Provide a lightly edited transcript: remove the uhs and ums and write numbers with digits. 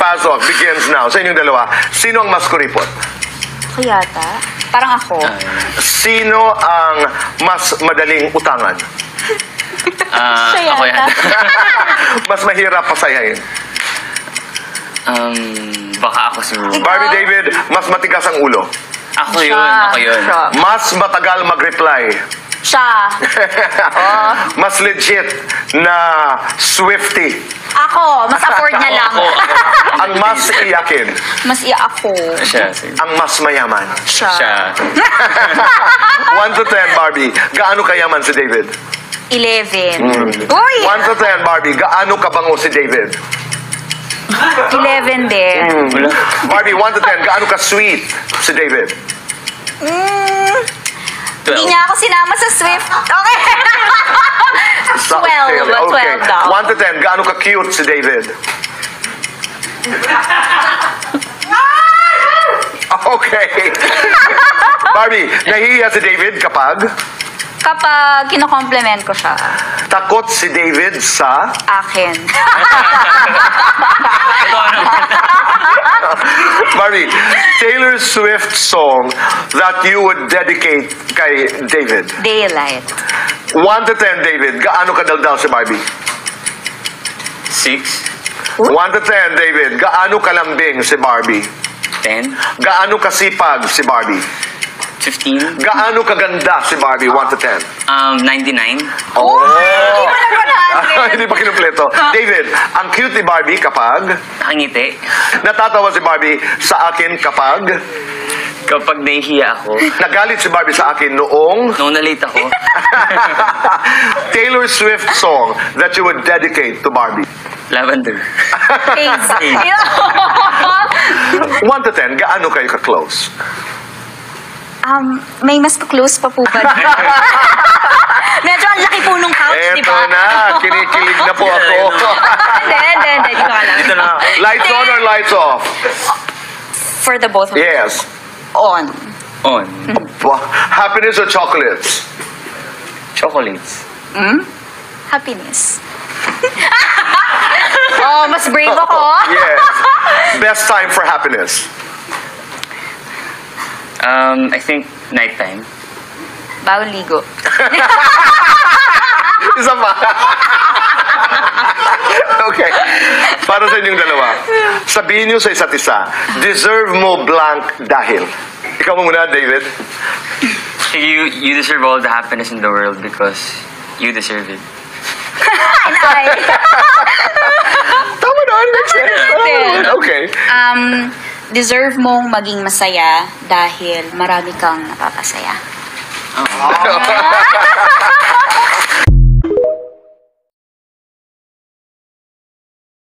pasok begins now. Sa inyong dalawa, sino ang mas kuripot? Ako yata. Parang ako. Sino ang mas madaling utangan? Siya Ako yan. Mas mahirap pasayahin? Baka ako siguro. Barbie David, mas matigas ang ulo? Ako yun. Siya. Mas matagal mag-reply? Siya. Mas legit na Swiftie? Ako. Mas afford niya lang. Ang mas iyakin? Mas ako. Siya, siguro. Ang mas mayaman? Siya. 1 to 10, Barbie. Gaano kayaman si David? 11. Uy! 1 to 10, Barbie. Gaano kabango si David? 11 din. Barbie, 1 to 10. Gaano ka-sweet si David? Hindi niya ako sinama sa Swift. Okay. 12 daw. 1 to 10. Gaano ka-cute si David? Okay. Barbie, nahihiya si David kapag Kapag kino-compliment ko siya, takot si David sa akin. Barbie, Taylor Swift song that you would dedicate kay David. Daylight. 1 to 10, David. Gaano kadaldal si Barbie? 6, 1 to 10, David. Gaano kalambing si Barbie? 10, Gaano kasipag si Barbie? 15, Gaano kaganda si Barbie? 1 to 10. 99. Oh! Hindi pa nag-100. Hindi pa kinumpleto. David, ang cute ni Barbie kapag Nakangiti. natatawa si Barbie sa akin kapag Kapag nahihiya ako, nagalit si Barbie sa akin noong nung nalate ako, Taylor Swift song that you would dedicate to Barbie. lavender. Face. 1 to 10, gaano kayo ka-close? May mas close pa po ba? Medyo ang laki po nung couch, di Eto ba? na, kinikilig na po ako. Hindi. Di ko alam. Ito na. Lights on or lights off? For the both of us. Yes. On. On. Happiness or chocolates? Chocolates. Happiness. Oh, mas brave ako. Yes. Best time for happiness? I think nighttime. Bawal ligo. Isa pa. Okay. Para sa inyong dalawa, sabihin niyo sa isa't isa, deserve mo blank dahil. Ikaw muna, David. You deserve all the happiness in the world because you deserve it. And I. Tama na, makes sense. Okay. Deserve mong maging masaya dahil marami kang napapasaya.